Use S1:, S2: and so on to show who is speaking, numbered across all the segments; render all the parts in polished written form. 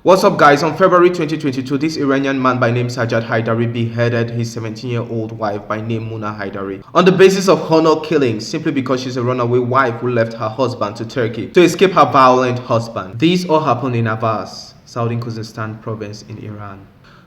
S1: What's up guys, on February 2022, this Iranian man by name Sajjad Haidari beheaded his 17-year-old wife by name Muna Haidari on the basis of honor killing simply because she's a runaway wife who left her husband to Turkey to escape her violent husband. These all happened in Avaz, Southern Khuzestan province in Iran.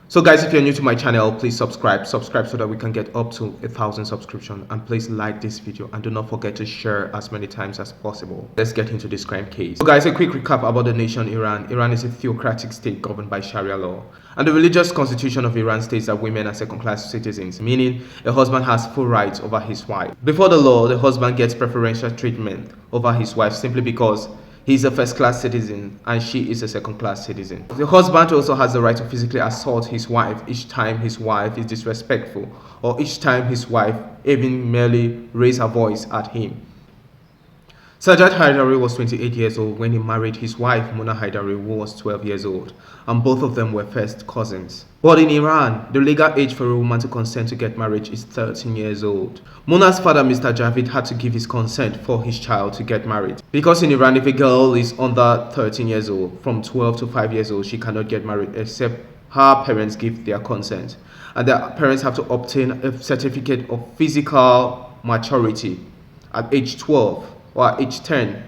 S1: So guys, if you're new to my channel, please subscribe so that we can get up to 1,000 subscriptions, and please like this video and do not forget to share as many times as possible. Let's get into this crime case. So guys, a quick recap about the nation Iran. Iran is a theocratic state governed by Sharia law, and the religious constitution of Iran states that women are second-class citizens, meaning a husband has full rights over his wife. Before the law, the husband gets preferential treatment over his wife simply because he's a first-class citizen and she is a second-class citizen. The husband also has the right to physically assault his wife each time his wife is disrespectful, or each time his wife even merely raise her voice at him. Sajjad Haidari was 28 years old when he married his wife Muna Haidari, who was 12 years old, and both of them were first cousins. But in Iran, the legal age for a woman to consent to get married is 13 years old. Muna's father, Mr. Javid, had to give his consent for his child to get married, because in Iran, if a girl is under 13 years old, from 12 to 5 years old, she cannot get married except her parents give their consent, and their parents have to obtain a certificate of physical maturity at age 12 or at age 10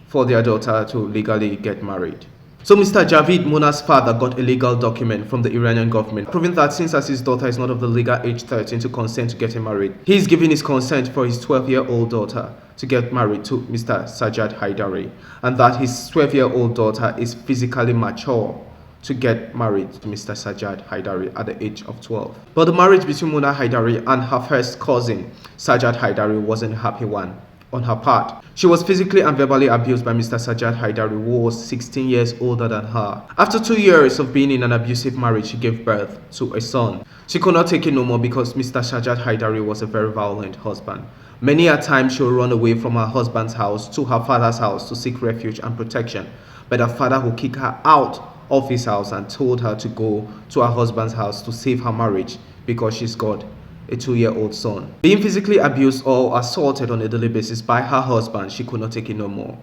S1: for their daughter to legally get married. So Mr. Javid, Muna's father, got a legal document from the Iranian government proving that since as his daughter is not of the legal age 13 to consent to getting married, he is giving his consent for his 12-year-old daughter to get married to Mr. Sajjad Haidari, and that his 12-year-old daughter is physically mature to get married to Mr. Sajjad Haidari at the age of 12. But the marriage between Muna Haidari and her first cousin, Sajjad Haidari, wasn't a happy one. On her part, she was physically and verbally abused by Mr. Sajjad Haidari, who was 16 years older than her. After 2 years of being in an abusive marriage, she gave birth to a son. She could not take it no more because Mr. Sajjad Haidari was a very violent husband. Many a time she would run away from her husband's house to her father's house to seek refuge and protection, but her father would kick her out of his house and told her to go to her husband's house to save her marriage because she's got a 2-year-old son. Being physically abused or assaulted on a daily basis by her husband, she could not take it no more.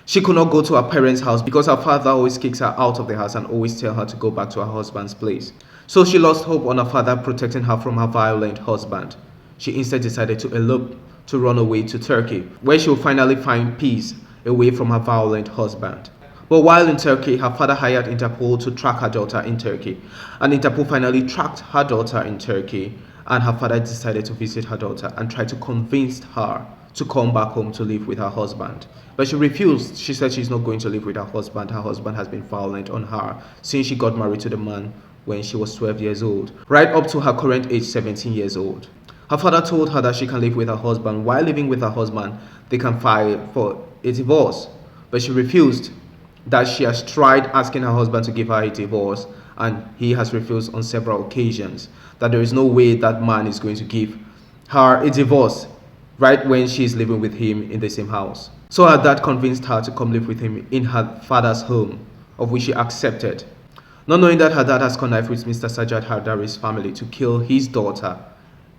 S1: She could not go to her parents' house because her father always kicks her out of the house and always tells her to go back to her husband's place. So she lost hope on her father protecting her from her violent husband. She instead decided to elope, to run away to Turkey, where she will finally find peace away from her violent husband. But while in Turkey, her father hired Interpol to track her daughter in Turkey, and Interpol finally tracked her daughter in Turkey, and her father decided to visit her daughter and try to convince her to come back home to live with her husband. But she refused. She said she's not going to live with her husband. Her husband has been violent on her since she got married to the man when she was 12 years old, right up to her current age 17 years old. Her father told her that she can live with her husband. While living with her husband, they can file for a divorce. But she refused. That she has tried asking her husband to give her a divorce, and he has refused on several occasions. That there is no way that man is going to give her a divorce right when she is living with him in the same house. So her dad convinced her to come live with him in her father's home, of which she accepted, not knowing that her dad has connived with Mr. Sajjad Haidari's family to kill his daughter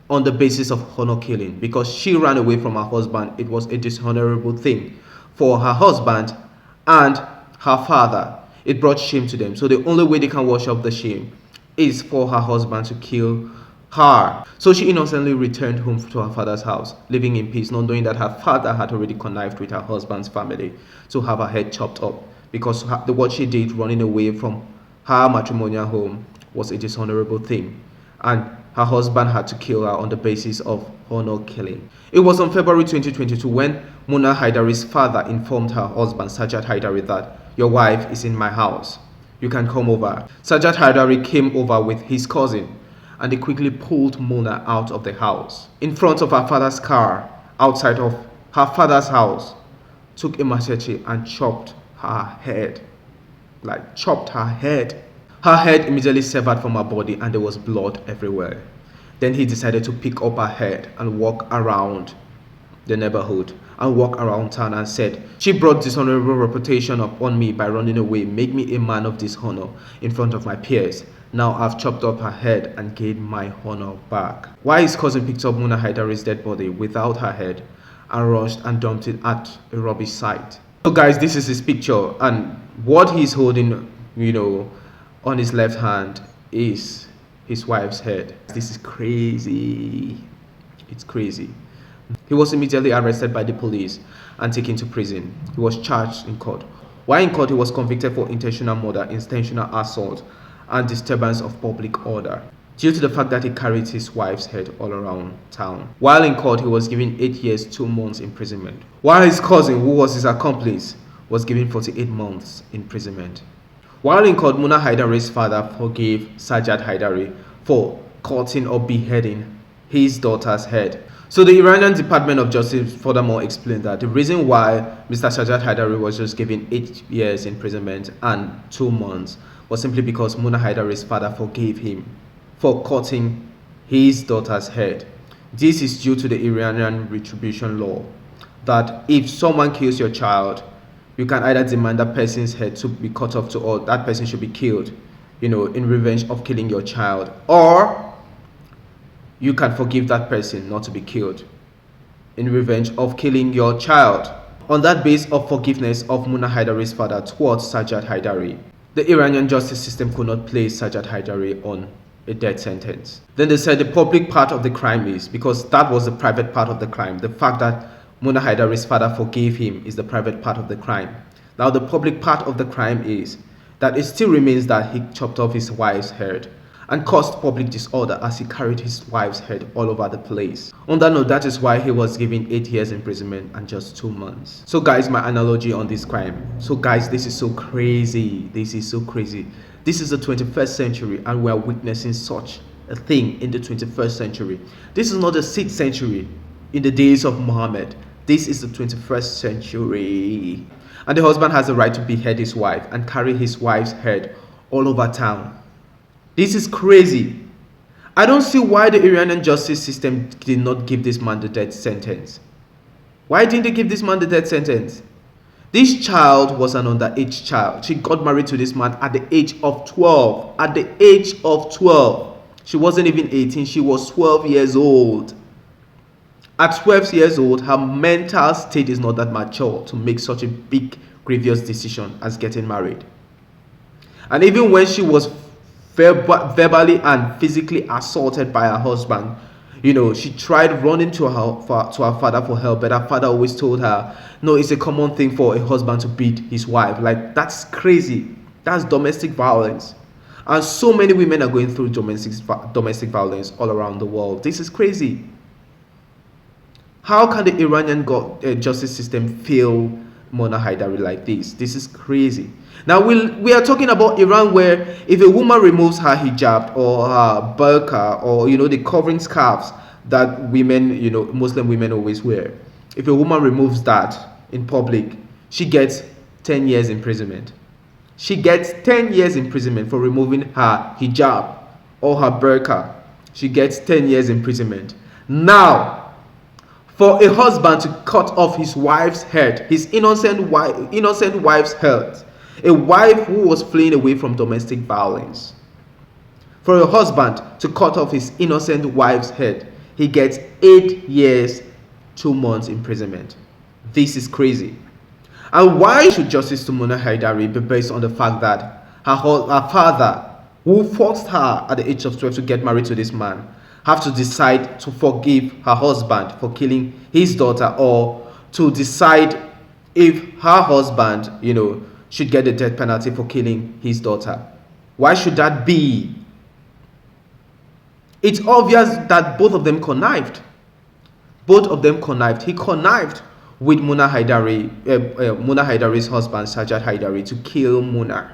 S1: on the basis of honor killing. Because she ran away from her husband, it was a dishonorable thing for her husband and her father. It brought shame to them. So the only way they can wash up the shame is for her husband to kill her. So she innocently returned home to her father's house, living in peace, not knowing that her father had already connived with her husband's family to have her head chopped up, because what she did running away from her matrimonial home was a dishonorable thing, and her husband had to kill her on the basis of honor killing. It was on February 2022 when Muna Haidari's father informed her husband, Sajjad Haidari, that your wife is in my house. You can come over. Sajjad Haidari came over with his cousin, and they quickly pulled Muna out of the house. In front of her father's car, outside of her father's house, took a machete and chopped her head. Like, chopped her head. Her head immediately severed from her body and there was blood everywhere. Then he decided to pick up her head and walk around the neighborhood and walk around town and said, she brought dishonorable reputation upon me by running away, make me a man of dishonor in front of my peers. Now I've chopped up her head and gained my honor back. While his cousin picked up Muna Haidari's dead body without her head and rushed and dumped it at a rubbish site. So guys, this is his picture, and what he's holding you know, on his left hand is his wife's head. This is crazy. It's crazy. He was immediately arrested by the police and taken to prison. He was charged in court. While in court, he was convicted for intentional murder, intentional assault, and disturbance of public order, due to the fact that he carried his wife's head all around town. While in court, he was given 8 years, 2 months imprisonment, while his cousin, who was his accomplice, was given 48 months imprisonment. While in court, Muna Haidari's father forgave Sajjad Haidari for cutting or beheading his daughter's head. So the Iranian Department of Justice furthermore explained that the reason why Mr. Sajjad Haidari was just given 8 years imprisonment and 2 months was simply because Muna Haidari's father forgave him for cutting his daughter's head. This is due to the Iranian retribution law, that if someone kills your child, you can either demand that person's head to be cut off, or that person should be killed, in revenge of killing your child, or you can forgive that person not to be killed in revenge of killing your child. On that base of forgiveness of Muna Haidari's father towards Sajjad Haidari, the Iranian justice system could not place Sajjad Haidari on a death sentence. Then they said the public part of the crime is, because that was the private part of the crime, the fact that Muna Haidari's father forgave him is the private part of the crime. Now the public part of the crime is that it still remains that he chopped off his wife's head and caused public disorder as he carried his wife's head all over the place. On that note, that is why he was given 8 years imprisonment and just 2 months. So guys, my analogy on this crime. So guys, this is so crazy. This is so crazy. This is the 21st century and we are witnessing such a thing in the 21st century. This is not the 6th century in the days of Muhammad. This is the 21st century. And the husband has the right to behead his wife and carry his wife's head all over town. This is crazy. I don't see why the Iranian justice system did not give this man the death sentence. Why didn't they give this man the death sentence? This child was an underage child. She got married to this man at the age of 12. At the age of 12. She wasn't even 18. She was 12 years old. At 12 years old, her mental state is not that mature to make such a big, grievous decision as getting married. And even when she was verbally and physically assaulted by her husband, she tried running to her father for help, but her father always told her, no, it's a common thing for a husband to beat his wife. Like, that's crazy. That's domestic violence. And so many women are going through domestic violence all around the world. This is crazy. How can the Iranian justice system fail Muna Haidari like this? This is crazy. Now we are talking about Iran, where if a woman removes her hijab or her burqa, or the covering scarves that women, Muslim women always wear, if a woman removes that in public, she gets 10 years imprisonment. She gets 10 years imprisonment for removing her hijab or her burqa. She gets 10 years imprisonment. Now, for a husband to cut off his wife's head, his innocent wife's head, a wife who was fleeing away from domestic violence, for a husband to cut off his innocent wife's head, he gets 8 years, 2 months imprisonment. This is crazy. And why should justice to Muna Haidari be based on the fact that her father, who forced her at the age of 12 to get married to this man, have to decide to forgive her husband for killing his daughter, or to decide if her husband, should get the death penalty for killing his daughter? Why should that be? It's obvious that both of them connived. Both of them connived. He connived with Muna Haidari's husband, Sajjad Haidari, to kill Muna,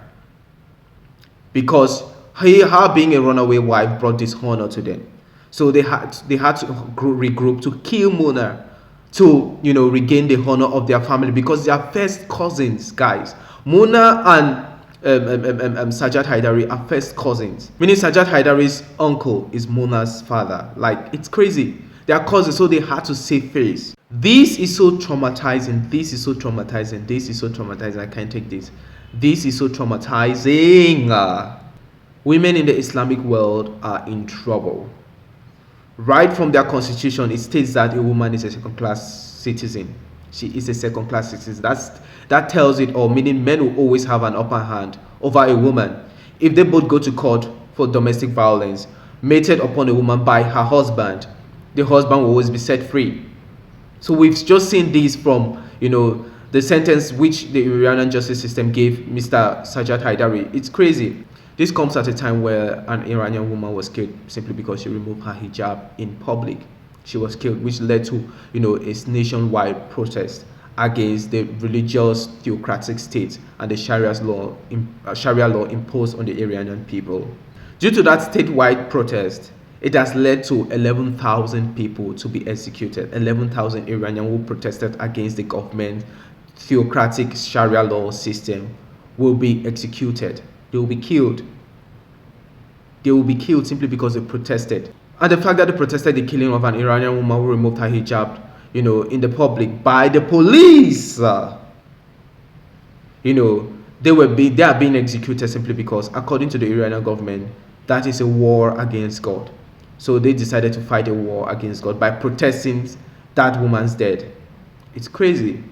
S1: because her being a runaway wife brought dishonor to them. So they had to regroup to kill Muna, to regain the honor of their family, because they are first cousins, guys. Muna and Sajjad Haidari are first cousins, meaning Sajjad Haidari's uncle is Muna's father. Like, it's crazy. They are cousins, so they had to save face. This is so traumatizing. This is so traumatizing. This is so traumatizing. I can't take this. This is so traumatizing. Women in the Islamic world are in trouble. Right from their constitution, it states that a woman is a second-class citizen. She is a second-class citizen. That tells it all, meaning men will always have an upper hand over a woman. If they both go to court for domestic violence mated upon a woman by her husband, the husband will always be set free. So we've just seen this from, the sentence which the Iranian justice system gave Mr. Sajjad Haidari. It's crazy. This comes at a time where an Iranian woman was killed simply because she removed her hijab in public. She was killed, which led to, a nationwide protest against the religious theocratic state and the Sharia law imposed on the Iranian people. Due to that statewide protest, it has led to 11,000 people to be executed. 11,000 Iranians who protested against the government theocratic Sharia law system will be executed. They will be killed. They will be killed simply because they protested. And the fact that they protested the killing of an Iranian woman who removed her hijab, in the public by the police, they are being executed simply because, according to the Iranian government, that is a war against God. So they decided to fight a war against God by protesting that woman's death. It's crazy.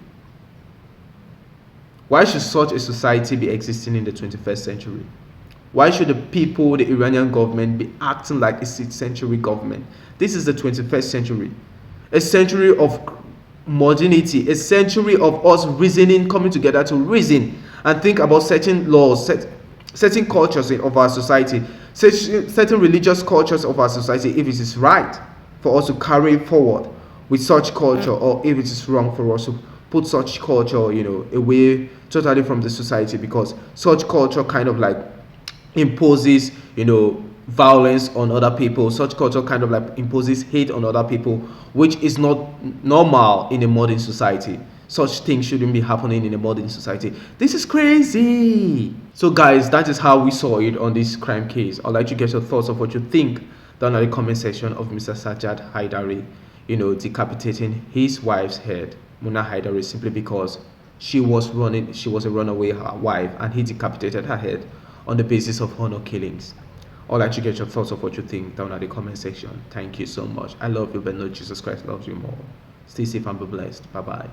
S1: Why should such a society be existing in the 21st century? Why should the people, the Iranian government, be acting like a 6th century government? This is the 21st century. A century of modernity, a century of us reasoning, coming together to reason and think about certain laws, certain cultures of our society, certain religious cultures of our society, if it is right for us to carry forward with such culture, or if it is wrong for us to put such culture, away totally from the society, because such culture kind of like imposes, violence on other people. Such culture kind of like imposes hate on other people, which is not normal in a modern society. Such things shouldn't be happening in a modern society. This is crazy. So guys, that is how we saw it on this crime case. I'd like to get your thoughts of what you think down in the comment section of Mr. Sajjad Haidari, decapitating his wife's head, Muna Haidari, simply because she was a runaway wife, and he decapitated her head on the basis of honor killings. I'd like to get your thoughts of what you think down in the comment section. Thank you so much. I love you, but no, Jesus Christ loves you more. Stay safe and be blessed. Bye bye.